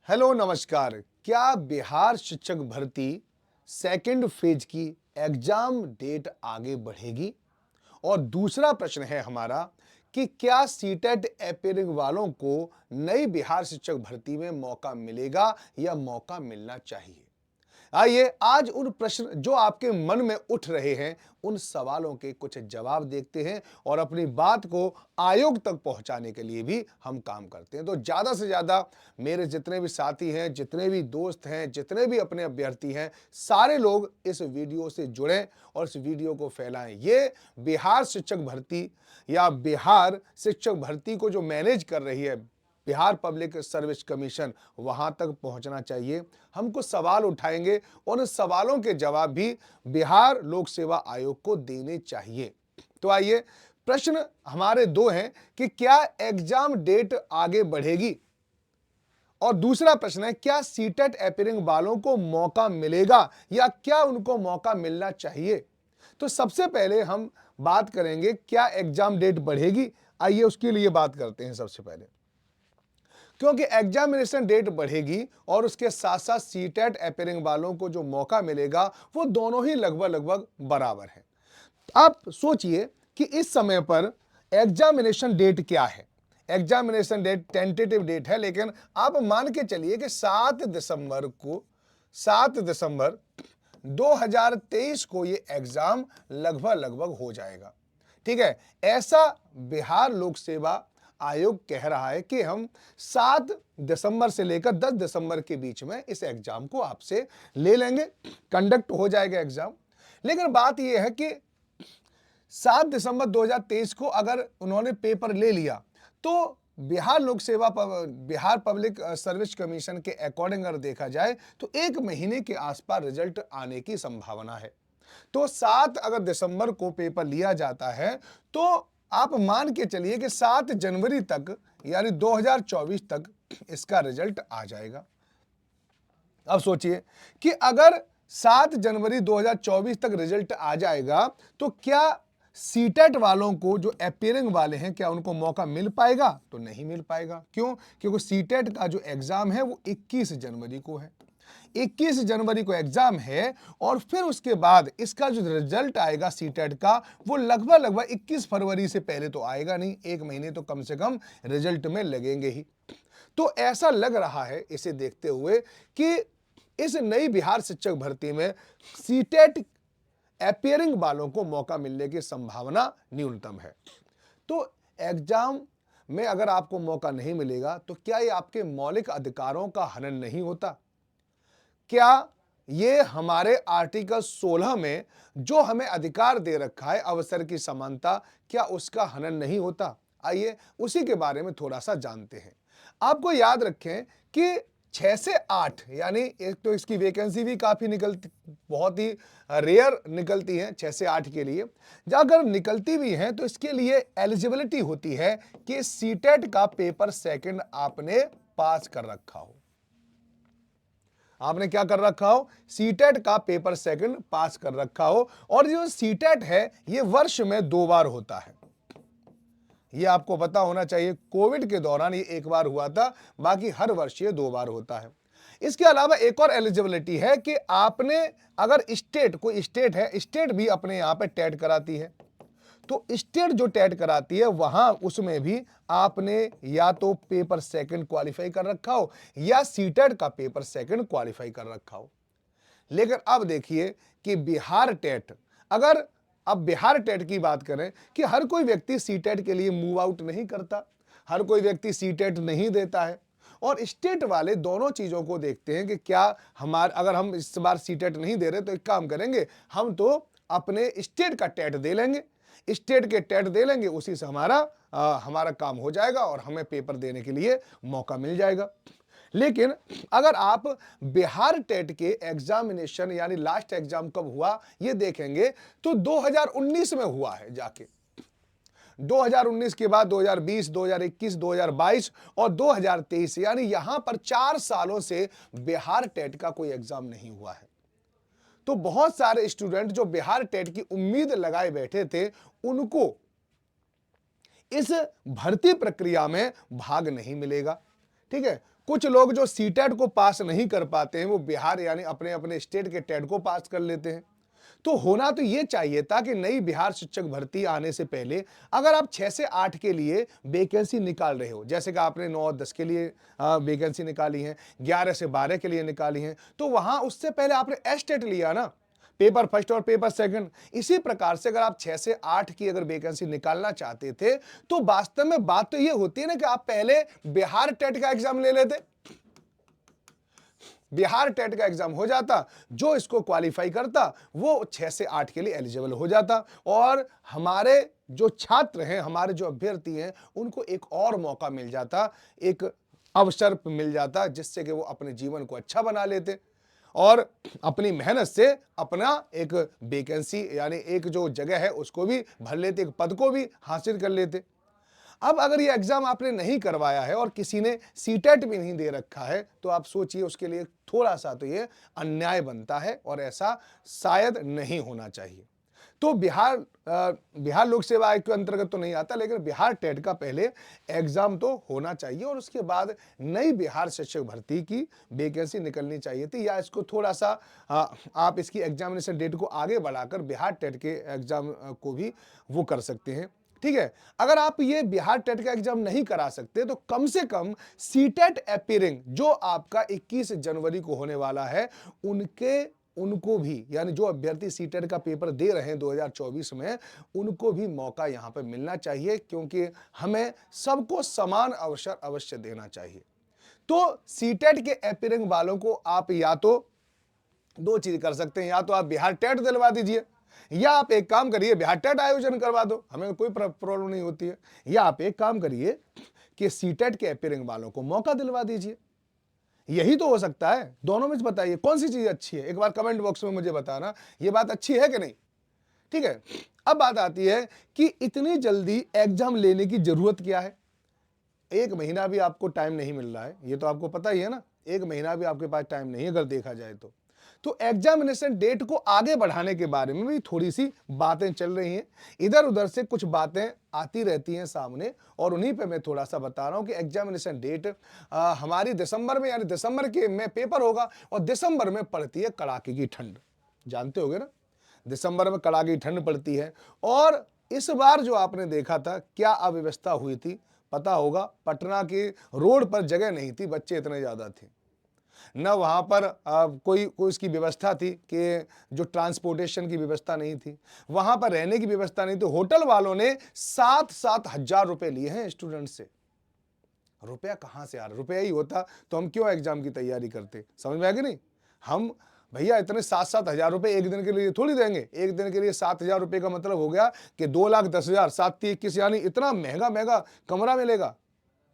Hello नमस्कार। क्या बिहार शिक्षक भर्ती सेकंड फेज की एग्जाम डेट आगे बढ़ेगी? और दूसरा प्रश्न है हमारा कि क्या सीटेट अपियरिंग वालों को नई बिहार शिक्षक भर्ती में मौका मिलेगा या मौका मिलना चाहिए? आइए आज उन प्रश्न जो आपके मन में उठ रहे हैं उन सवालों के कुछ जवाब देखते हैं और अपनी बात को आयोग तक पहुंचाने के लिए भी हम काम करते हैं। तो ज्यादा से ज्यादा मेरे जितने भी साथी हैं, जितने भी दोस्त हैं, जितने भी अपने अभ्यर्थी हैं, सारे लोग इस वीडियो से जुड़ें और इस वीडियो को फैलाएं। ये बिहार शिक्षक भर्ती या बिहार शिक्षक भर्ती को जो मैनेज कर रही है बिहार पब्लिक सर्विस कमीशन, वहां तक पहुंचना चाहिए। हम कुछ सवाल उठाएंगे और उन सवालों के जवाब भी बिहार लोक सेवा आयोग को देने चाहिए। तो आइए, प्रश्न हमारे दो हैं कि क्या एग्जाम डेट आगे बढ़ेगी, और दूसरा प्रश्न है क्या सीटेट अपियरिंग वालों को मौका मिलेगा या क्या उनको मौका मिलना चाहिए। तो सबसे पहले हम बात करेंगे क्या एग्जाम डेट बढ़ेगी। आइए उसके लिए बात करते हैं सबसे पहले। क्योंकि एग्जामिनेशन डेट बढ़ेगी और उसके साथ साथ सीटेट अपियरिंग वालों को जो मौका मिलेगा वो दोनों ही लगभग लगभग बराबर है। आप सोचिए कि इस समय पर एग्जामिनेशन डेट क्या है। एग्जामिनेशन डेट टेंटेटिव डेट है, लेकिन आप मान के चलिए कि 7 दिसंबर 2023 को ये एग्जाम लगभग लगभग हो जाएगा। ठीक है, ऐसा बिहार लोक सेवा आयोग कह रहा है कि हम 7 दिसंबर से लेकर 10 दिसंबर के बीच में इस एग्जाम को आपसे ले लेंगे, कंडक्ट हो जाएगा एग्जाम। लेकिन बात यह है कि 7 दिसंबर 2023 को अगर उन्होंने पेपर ले लिया तो बिहार पब्लिक सर्विस कमीशन के अकॉर्डिंग अगर देखा जाए तो 1 महीने के आसपास रिजल्ट आने की संभावना है। तो 7 अगर दिसंबर को पेपर लिया जाता है तो आप मान के चलिए कि 7 जनवरी तक यानी 2024 तक इसका रिजल्ट आ जाएगा। अब सोचिए कि अगर 7 जनवरी 2024 तक रिजल्ट आ जाएगा तो क्या सीटेट वालों को जो अपियरिंग वाले हैं क्या उनको मौका मिल पाएगा? तो नहीं मिल पाएगा। क्यों? क्योंकि सीटेट का जो एग्जाम है वो 21 जनवरी को है। 21 जनवरी को एग्जाम है और फिर उसके बाद इसका जो रिजल्ट आएगा सीटेट का वो लगभग 21 फरवरी से पहले तो आएगा नहीं, 1 महीने तो कम से कम रिजल्ट में लगेंगे ही। तो ऐसा लग रहा है इसे देखते हुए कि इस नई बिहार शिक्षक भर्ती में सीटेट अपियरिंग वालों को मौका मिलने की संभावना न्यूनतम है। तो एग्जाम में अगर आपको मौका नहीं मिलेगा तो क्या ये आपके मौलिक अधिकारों का हनन नहीं होता? क्या ये हमारे आर्टिकल 16 में जो हमें अधिकार दे रखा है अवसर की समानता, क्या उसका हनन नहीं होता? आइए उसी के बारे में थोड़ा सा जानते हैं। आपको याद रखें कि 6 से 8 यानी एक तो इसकी वैकेंसी भी काफी निकलती, बहुत ही रेयर निकलती है 6 से 8 के लिए। अगर निकलती भी हैं तो इसके लिए एलिजिबिलिटी होती है कि सीटेट का पेपर सेकंड आपने पास कर रखा हो। आपने क्या कर रखा हो? सीटेट का पेपर सेकंड पास कर रखा हो। और जो सीटेट है ये वर्ष में 2 बार होता है, ये आपको पता होना चाहिए। कोविड के दौरान ये 1 बार हुआ था, बाकी हर वर्ष ये 2 बार होता है। इसके अलावा एक और एलिजिबिलिटी है कि आपने अगर कोई स्टेट है, स्टेट भी अपने यहां पे टेट कराती है, तो स्टेट जो टेट कराती है वहां उसमें भी आपने या तो पेपर सेकंड क्वालिफाई कर रखा हो या सीटेट का पेपर सेकंड क्वालिफाई कर रखा हो। लेकिन अब देखिए कि बिहार टेट, अगर अब बिहार टेट की बात करें कि हर कोई व्यक्ति सीटेट के लिए मूव आउट नहीं करता, हर कोई व्यक्ति सीटेट नहीं देता है, और स्टेट वाले दोनों चीजों को देखते हैं कि क्या अगर हम इस बार सीटेट नहीं दे रहे तो एक काम करेंगे, हम तो अपने स्टेट का टेट दे लेंगे, स्टेट के टेट दे लेंगे, उसी से हमारा काम हो जाएगा और हमें पेपर देने के लिए मौका मिल जाएगा। लेकिन अगर आप बिहार टेट के एग्जामिनेशन यानी लास्ट एग्जाम कब हुआ ये देखेंगे तो 2019 में हुआ है जाके। 2019 के बाद 2020, 2021, 2022 और 2023 यानी यहां पर 4 सालों से बिहार टेट का कोई एग्जाम नहीं हुआ है। तो बहुत सारे स्टूडेंट जो बिहार टेट की उम्मीद लगाए बैठे थे उनको इस भर्ती प्रक्रिया में भाग नहीं मिलेगा। ठीक है, कुछ लोग जो सीटेट को पास नहीं कर पाते हैं वो बिहार यानी अपने अपने स्टेट के टेट को पास कर लेते हैं। तो होना तो ये चाहिए था कि नई बिहार शिक्षक भर्ती आने से पहले अगर आप 6 से 8 के लिए वैकेंसी निकाल रहे हो, जैसे कि आपने 9 और 10 के लिए वैकेंसी निकाली है, 11 से 12 के लिए निकाली है, तो वहां उससे पहले आपने एस्टेट लिया ना, पेपर फर्स्ट और पेपर सेकंड। इसी प्रकार से अगर आप 6 से 8 की अगर वैकेंसी निकालना चाहते थे तो वास्तव में बात तो ये होती है ना कि आप पहले बिहार टेट का एग्जाम ले लेते, बिहार टेट का एग्जाम हो जाता, जो इसको क्वालिफाई करता वो 6 से 8 के लिए एलिजिबल हो जाता और हमारे जो छात्र हैं, हमारे जो अभ्यर्थी हैं, उनको एक और मौका मिल जाता, एक अवसर मिल जाता जिससे कि वो अपने जीवन को अच्छा बना लेते और अपनी मेहनत से अपना एक वैकेंसी यानी एक जो जगह है उसको भी भर लेते, एक पद को भी हासिल कर लेते। अब अगर ये एग्जाम आपने नहीं करवाया है और किसी ने सीटेट भी नहीं दे रखा है तो आप सोचिए उसके लिए थोड़ा सा तो ये अन्याय बनता है और ऐसा शायद नहीं होना चाहिए। तो बिहार लोक सेवा आयोग के अंतर्गत तो नहीं आता, लेकिन बिहार टेट का पहले एग्जाम तो होना चाहिए और उसके बाद नई बिहार शिक्षक भर्ती की वैकेंसी निकलनी चाहिए थी, या इसको थोड़ा सा आप इसकी एग्जामिनेशन डेट को आगे बढ़ाकर बिहार टेट के एग्जाम को भी वो कर सकते हैं। ठीक है, अगर आप ये बिहार टेट का एग्जाम नहीं करा सकते तो कम से कम सीटेट अपीयरिंग जो आपका 21 जनवरी को होने वाला है उनको भी, यानी जो अभ्यर्थी सीटेट का पेपर दे रहे हैं 2024 में, उनको भी मौका यहां पर मिलना चाहिए, क्योंकि हमें सबको समान अवसर अवश्य देना चाहिए। तो सीटेट के अपीयरिंग वालों को आप या तो दो चीज कर सकते हैं, या तो आप बिहार टेट दिलवा दीजिए, या आप एक काम करिए बिहार टेट आयोजन करवा दो, हमें कोई प्रॉब्लम नहीं होती है, या आप एक काम करिए कि सीटेट के अपीयरिंग वालों को मौका दिलवा दीजिए। यही तो हो सकता है, दोनों में से बताइए कौन सी चीज अच्छी है, एक बार कमेंट बॉक्स में मुझे बताना ये बात अच्छी है कि नहीं। ठीक है, अब बात आती है कि इतनी जल्दी एग्जाम लेने की जरूरत क्या है। 1 महीना भी आपको टाइम नहीं मिल रहा है, ये तो आपको पता ही है ना, 1 महीना भी आपके पास टाइम नहीं है अगर देखा जाए तो एग्जामिनेशन डेट को आगे बढ़ाने के बारे में भी थोड़ी सी बातें चल रही हैं, इधर उधर से कुछ बातें आती रहती हैं सामने, और उन्हीं पे मैं थोड़ा सा बता रहा हूं कि एग्जामिनेशन डेट हमारी दिसंबर में, यानी दिसंबर के में पेपर होगा और दिसंबर में पड़ती है कड़ाके की ठंड, जानते होगे ना, दिसंबर में कड़ाके की ठंड पड़ती है। और इस बार जो आपने देखा था क्या अव्यवस्था हुई थी पता होगा, पटना के रोड पर जगह नहीं थी, बच्चे इतने ज्यादा थे, न वहाँ पर कोई इसकी व्यवस्था थी कि जो ट्रांसपोर्टेशन की व्यवस्था नहीं थी, वहाँ पर रहने की व्यवस्था नहीं थी। होटल वालों ने 7-7 हजार रुपए लिए हैं स्टूडेंट से। रुपया कहाँ से आ रहा, रुपया ही होता तो हम क्यों एग्जाम की तैयारी करते, समझ में आ गई नहीं। हम भैया इतने 7-7 हजार रुपए एक दिन के लिए थोड़ी देंगे, एक दिन के लिए 7 हजार रुपए का मतलब हो गया कि 2,10,000, 7-21, यानी इतना महंगा महंगा कमरा मिलेगा।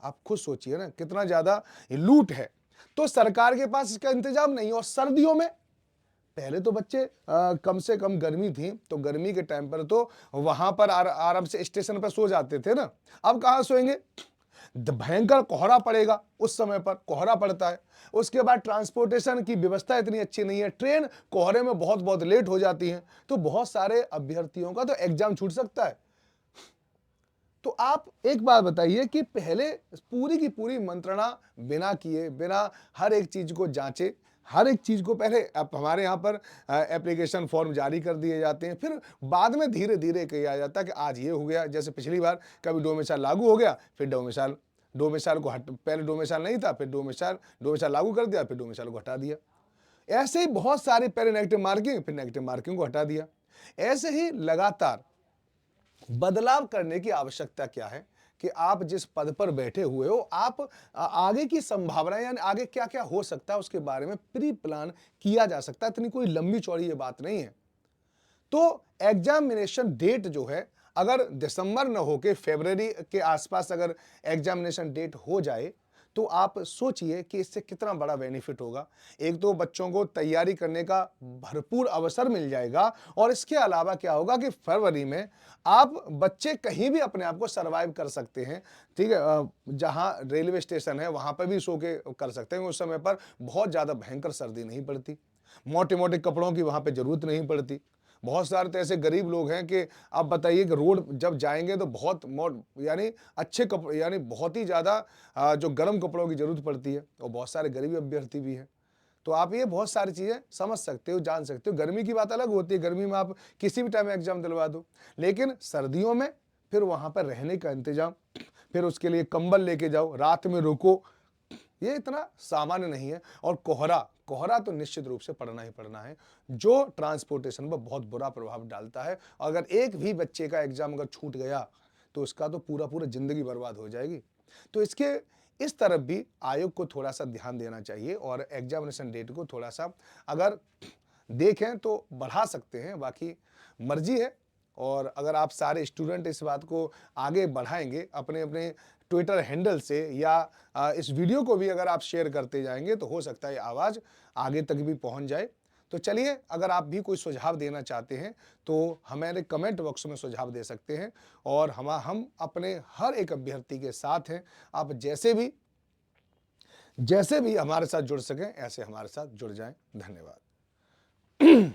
आप खुद सोचिए ना कितना ज्यादा लूट है। तो सरकार के पास इसका इंतजाम नहीं, और सर्दियों में पहले तो बच्चे कम से कम गर्मी थी तो गर्मी के टाइम पर तो वहां पर आराम से स्टेशन पर सो जाते थे ना, अब कहां सोएंगे, भयंकर कोहरा पड़ेगा, उस समय पर कोहरा पड़ता है, उसके बाद ट्रांसपोर्टेशन की व्यवस्था इतनी अच्छी नहीं है, ट्रेन कोहरे में बहुत बहुत लेट हो जाती है, तो बहुत सारे अभ्यर्थियों का तो एग्जाम छूट सकता है। तो आप एक बात बताइए कि पहले पूरी की पूरी मंत्रणा बिना किए, बिना हर एक चीज को जांचे, हर एक चीज को पहले अब हमारे यहाँ पर एप्लीकेशन फॉर्म जारी कर दिए जाते हैं, फिर बाद में धीरे धीरे किया जाता है कि आज ये हो गया, जैसे पिछली बार कभी डोमिसाइल लागू हो गया, फिर डोमिसाइल को पहले डोमिसाइल नहीं था, फिर डोमिसाइल लागू कर दिया, फिर डोमिसाइल को हटा दिया। ऐसे ही बहुत सारी पहले नेगेटिव मार्किंग, फिर नेगेटिव मार्किंग को हटा दिया। ऐसे ही लगातार बदलाव करने की आवश्यकता क्या है कि आप जिस पद पर बैठे हुए हो, आप आगे की संभावना यानी आगे क्या क्या हो सकता है उसके बारे में प्री प्लान किया जा सकता है, इतनी कोई लंबी चौड़ी ये बात नहीं है। तो एग्जामिनेशन डेट जो है अगर दिसंबर न होके फरवरी के आसपास अगर एग्जामिनेशन डेट हो जाए तो आप सोचिए कि इससे कितना बड़ा बेनिफिट होगा। एक तो बच्चों को तैयारी करने का भरपूर अवसर मिल जाएगा, और इसके अलावा क्या होगा कि फरवरी में आप बच्चे कहीं भी अपने आप को सरवाइव कर सकते हैं। ठीक है, जहां रेलवे स्टेशन है वहां पर भी सो के कर सकते हैं, उस समय पर बहुत ज्यादा भयंकर सर्दी नहीं पड़ती, मोटे मोटे कपड़ों की वहां पर जरूरत नहीं पड़ती, बहुत सारे तो ऐसे गरीब लोग हैं कि आप बताइए कि रोड जब जाएंगे तो बहुत यानी अच्छे कपड़े यानी बहुत ही ज़्यादा जो गर्म कपड़ों की ज़रूरत पड़ती है, और बहुत सारे गरीब अभ्यर्थी भी हैं। तो आप ये बहुत सारी चीज़ें समझ सकते हो, जान सकते हो। गर्मी की बात अलग होती है, गर्मी में आप किसी भी टाइम एग्जाम दिलवा दो, लेकिन सर्दियों में फिर वहाँ पर रहने का इंतजाम, फिर उसके लिए कंबल लेके जाओ, रात में रुको, ये इतना सामान्य नहीं है। और कोहरा कोहरा तो निश्चित रूप से पड़ना ही पड़ना है, जो ट्रांसपोर्टेशन पर बहुत बुरा प्रभाव डालता है। अगर एक भी बच्चे का एग्जाम अगर छूट गया तो उसका तो पूरा पूरा जिंदगी बर्बाद हो जाएगी। तो इसके इस तरफ भी आयोग को थोड़ा सा ध्यान देना चाहिए, और एग्जामिनेशन डेट को थोड़ा सा अगर देखें तो बढ़ा सकते हैं, बाकी मर्जी है। और अगर आप सारे स्टूडेंट इस बात को आगे बढ़ाएंगे अपने अपने ट्विटर हैंडल से, या इस वीडियो को भी अगर आप शेयर करते जाएंगे, तो हो सकता है ये आवाज़ आगे तक भी पहुंच जाए। तो चलिए, अगर आप भी कोई सुझाव देना चाहते हैं तो हमारे कमेंट बॉक्स में सुझाव दे सकते हैं, और हम अपने हर एक अभ्यर्थी के साथ हैं। आप जैसे भी हमारे साथ जुड़ सकें, ऐसे हमारे साथ जुड़ जाएं। धन्यवाद।